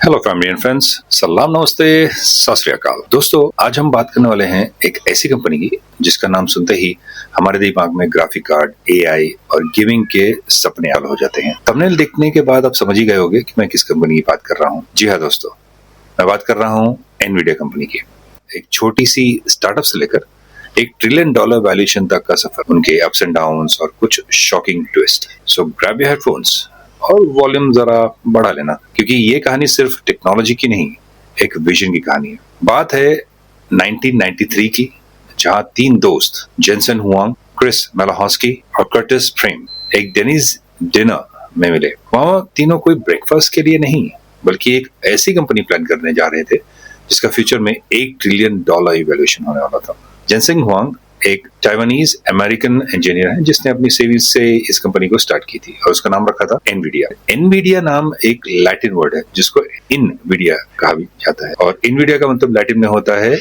Hello family and friends, सलाम, नमस्ते, सत श्री अकाल। दोस्तों, आज हम बात करने वाले हैं एक ऐसी कंपनी की जिसका नाम सुनते ही हमारे दिमाग में ग्राफिक कार्ड, एआई और गेमिंग के सपने आल हो जाते हैं। थंबनेल देखने के बाद आप समझ ही गए होंगे कि मैं किस कंपनी की बात कर रहा हूँ। जी हाँ दोस्तों, मैं बात कर रहा हूँ एनवीडिया कंपनी की। एक छोटी सी स्टार्टअप से लेकर $1 ट्रिलियन वैल्यूएशन तक का सफर, उनके अप्स एंड डाउन्स और कुछ shocking twist. So grab your headphones और वॉल्यूम जरा बढ़ा लेना, क्योंकि ये कहानी सिर्फ टेक्नोलॉजी की नहीं, एक विजन की कहानी है। बात है 1993 की, जहां 3 दोस्त जेनसेन हुआंग, क्रिस मेलाहॉस्की और कर्टिस फ्रेम एक डेनिज डिनर में मिले। वहां तीनों कोई ब्रेकफास्ट के लिए नहीं, बल्कि एक ऐसी कंपनी प्लान करने जा रहे थे जिसका फ्यूचर में $1 ट्रिलियन इवैल्यूएशन होने वाला था। जेनसेन हुआंग एक ताइवानीज अमेरिकन इंजीनियर है जिसने अपनी सेविंग से इस कंपनी को स्टार्ट की थी और उसका नाम रखा था एनवीडिया। एनवीडिया नाम एक लैटिन वर्ड है जिसको इनवीडिया कहा भी जाता है, और इनवीडिया का मतलब लैटिन में होता है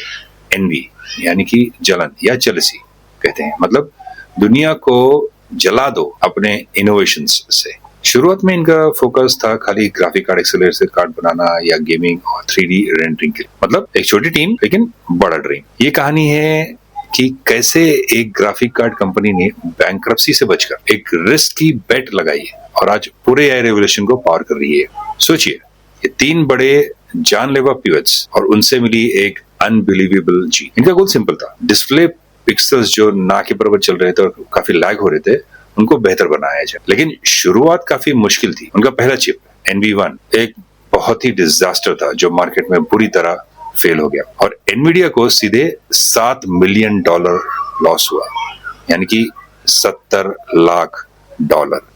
एनवी, यानी कि जलन या जेलसी कहते हैं। मतलब दुनिया को जला दो अपने इनोवेशंस से। शुरुआत में इनका फोकस था खाली ग्राफिक कार्ड, एक्सेलरेटर कार्ड बनाना या गेमिंग और 3D रेंडरिंग के लिए। मतलब एक छोटी टीम लेकिन बड़ा ड्रीम। ये कहानी है कि कैसे एक ग्राफिक कार्ड कंपनी ने बैंक्रप्सी से बचकर एक रिस्क की बेट लगाई है और आज पूरे एआई रेवोल्यूशन को पावर कर रही है। सोचिए, ये 3 बड़े जानलेवा पिवट्स और उनसे मिली एक अनबिलीवेबल जीत। इनका गोल सिंपल था, डिस्प्ले पिक्सल्स जो ना के बराबर चल रहे थे और काफी लैग हो रहे थे, उनको बेहतर बनाया जाए। लेकिन शुरुआत काफी मुश्किल थी। उनका पहला चिप NV1 एक बहुत ही डिजास्टर था जो मार्केट में बुरी तरह फेल हो गया और एनवीडिया को सीधे $7 मिलियन लॉस हुआ, यानी कि $70 लाख।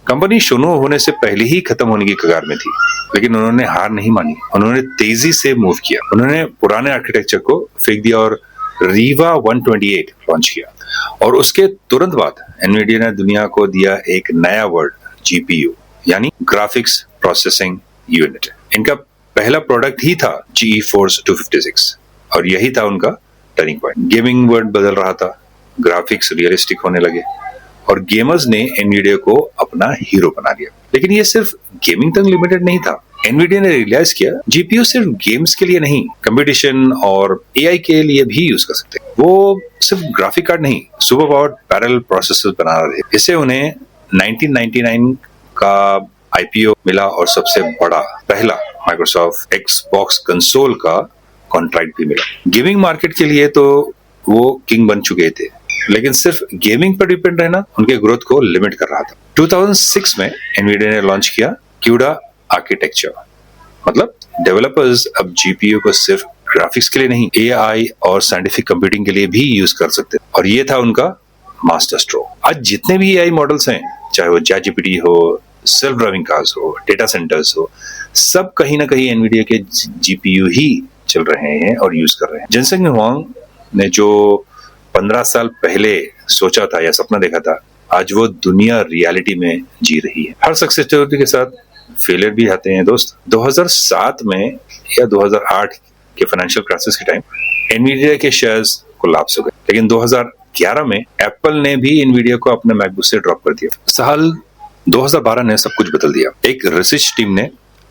कंपनी शुरू होने से पहले ही खत्म होने की कगार में थी, लेकिन उन्होंने हार नहीं मानी। उन्होंने तेजी से मूव किया। उन्होंने पुराने आर्किटेक्चर को फेंक दिया और रीवा 128 लॉन्च किया, और उसके तुरंत बाद एनवीडिया ने दुनिया को दिया एक नया वर्ड, जीपीयू, यानी ग्राफिक्स प्रोसेसिंग यूनिट। इनका पहला प्रोडक्ट ही था GeForce 256 और यही था उनका टर्निंग पॉइंट। गेमिंग वर्ल्ड बदल रहा था, ग्राफिक्स रियलिस्टिक होने लगे और गेमर्स ने एनवीडिया को अपना हीरो बना लिया। लेकिन ये सिर्फ गेमिंग तक लिमिटेड नहीं था। एनवीडिया ने रियलाइज किया जीपीयू सिर्फ गेम्स के लिए नहीं, कंपटीशन और एआई के लिए भी यूज कर सकते हैं। वो सिर्फ ग्राफिक कार्ड नहीं, सुपर पावर्ड पैरेलल प्रोसेसर बना रहे थे। इससे उन्हें 1999 का आईपीओ मिला और सबसे बड़ा पहला माइक्रोसॉफ्ट एक्सबॉक्स कंसोल का कॉन्ट्रैक्ट भी मिला। गेमिंग मार्केट के लिए तो वो किंग बन चुके थे, लेकिन सिर्फ गेमिंग पर डिपेंड रहना उनके ग्रोथ को लिमिट कर रहा था। 2006 में एनवीडिया ने लॉन्च किया CUDA आर्किटेक्चर। मतलब डेवलपर्स अब जीपीयू को सिर्फ ग्राफिक्स के लिए नहीं, एआई और साइंटिफिक कंप्यूटिंग के लिए भी यूज कर सकते, और ये था उनका मास्टर स्ट्रोक। आज जितने भी एआई मॉडल्स हैं, चाहे वो ChatGPT हो, सेल्फ ड्राइविंग कार्स हो, डेटा सेंटर्स हो, सब कहीं ना कहीं एनवीडिया के जीपीयू ही चल रहे हैं और यूज कर रहे हैं। जेनसेन हुआंग ने जो 15 साल पहले सोचा था या सपना देखा था, आज वो दुनिया रियलिटी में जी रही है। हर सक्सेस स्टोरी के साथ फेलियर भी आते हैं दोस्त। 2007 में या 2008 के फाइनेंशियल क्राइसिस के टाइम एनवीडिया के शेयर्स कोलैप्स हो गए, लेकिन 2011 में एप्पल ने भी एनवीडिया को अपने मैकबुक से ड्रॉप कर दिया। साल 2012 ने सब कुछ बदल दिया। एक रिसर्च टीम ने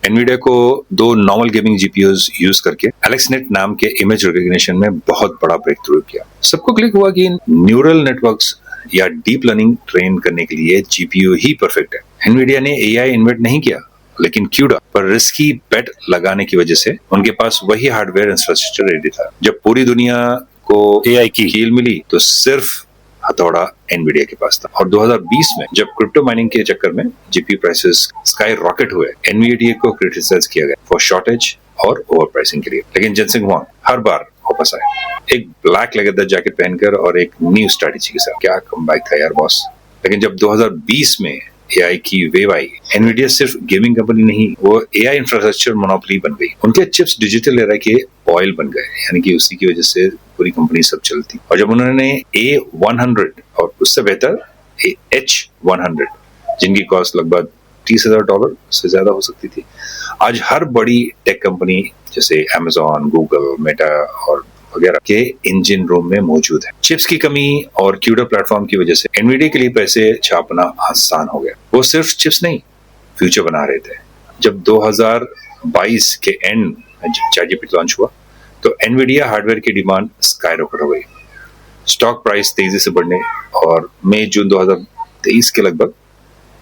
एनवीडिया को 2 नॉर्मल गेमिंग जीपीयूज यूज करके एलेक्सनेट नाम के इमेज रिकॉग्निशन में बहुत बड़ा ब्रेक थ्रू किया। सबको क्लिक हुआ कि न्यूरल नेटवर्क्स या डीप लर्निंग ट्रेन करने के लिए जीपीयू ही परफेक्ट है। एनवीडिया ने एआई इन्वेंट नहीं किया, लेकिन CUDA पर रिस्की बेट लगाने की वजह से उनके पास वही हार्डवेयर इंफ्रास्ट्रक्चर रेडी था। जब पूरी दुनिया को एआई की हील मिली तो सिर्फ हथौड़ा एनवीडिया के पास था। और 2020 में जब क्रिप्टो माइनिंग के चक्कर में जीपी प्राइसेस स्काई रॉकेट हुए, एनवीडिया को क्रिटिसाइज किया गया फॉर शॉर्टेज और ओवर प्राइसिंग के लिए। लेकिन जेनसेन हुआंग हर बार वापस आए, एक ब्लैक लेदर जैकेट पहनकर और एक न्यू स्ट्रेटेजी के साथ। क्या कमबैक था यार बॉस। लेकिन जब 2020 में एआई की वेव आई, एनवीडिया सिर्फ गेमिंग कंपनी नहीं, वो एआई इंफ्रास्ट्रक्चर मोनोपोली बन गई। उनके चिप्स डिजिटल एरा के ऑयल बन गए, यानी कि उसी की वजह से पूरी कंपनी सब चलती। और जब उन्होंने A100 और उससे बेहतर H100, जिनकी कॉस्ट लगभग $30,000 से ज्यादा हो सकती थी, आज हर बड़ी टेक कंपनी जैसे Amazon, गूगल, मेटा और वगैरह के इंजन रूम में मौजूद है। चिप्स की कमी और CUDA प्लेटफॉर्म की वजह से एनवीडिया के लिए पैसे छापना आसान हो गया। वो सिर्फ चिप्स नहीं, फ्यूचर बना रहे थे। जब 2022 के एंड में ChatGPT लॉन्च हुआ तो एनवीडिया हार्डवेयर की डिमांड स्काईरॉकेट हो गई, स्टॉक प्राइस तेजी से बढ़ने और मई जून 2023 के लगभग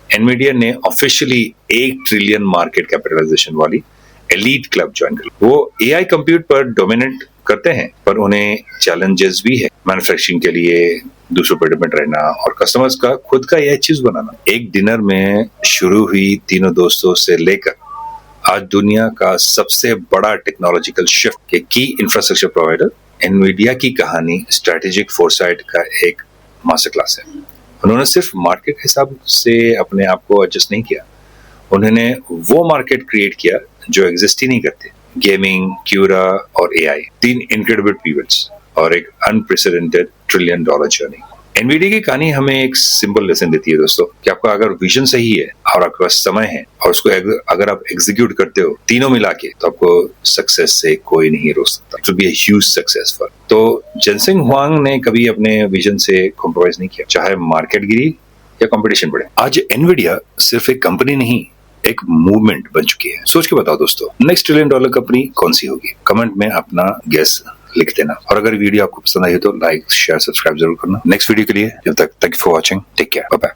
एनवीडिया ने ऑफिशियली 1 ट्रिलियन मार्केट कैपिटलाइजेशन वाली एलीट क्लब ज्वाइन कर ली। वो एआई कंप्यूट पर डोमिनेट करते हैं, पर उन्हें चैलेंजेस भी है, मैन्युफैक्चरिंग के लिए दूसरों पर डिपेंड रहना और कस्टमर्स का खुद का एआई चीज बनाना। एक डिनर में शुरू हुई तीनों दोस्तों से लेकर आज दुनिया का सबसे बड़ा टेक्नोलॉजिकल शिफ्ट के की इंफ्रास्ट्रक्चर प्रोवाइडर एनवीडिया की कहानी स्ट्रेटेजिक फोरसाइट का एक मास्टर क्लास है। उन्होंने सिर्फ मार्केट के हिसाब से अपने आप को एडजस्ट नहीं किया, उन्होंने वो मार्केट क्रिएट किया जो एग्जिस्ट ही नहीं करते। गेमिंग, क्यूरा और एआई, 3 इनक्रेडिबल पिवट्स और एक अनप्रेसिडेंटेड $1 ट्रिलियन जर्नी। एनवीडिया की कहानी हमें एक सिंपल लेसन देती है दोस्तों कि आपका अगर विजन सही है और आपके पास समय है और उसको अगर आप एग्जीक्यूट करते हो तीनों मिला के, तो आपको सक्सेस से कोई नहीं रोक सकता। It will be a huge success for. तो जेनसेन हुआंग ने कभी अपने विजन से कॉम्प्रोमाइज नहीं किया, चाहे मार्केट गिरी या कंपटीशन बढ़े। आज एनवीडिया सिर्फ एक कंपनी नहीं, एक मूवमेंट बन चुकी है। सोच के बताओ दोस्तों, नेक्स्ट $1 ट्रिलियन कंपनी कौन सी होगी? कमेंट में अपना गेस लिख देना। और अगर वीडियो आपको पसंद आई तो लाइक, शेयर, सब्सक्राइब जरूर करना। नेक्स्ट वीडियो के लिए जब तक, thank you for watching, take care, bye bye.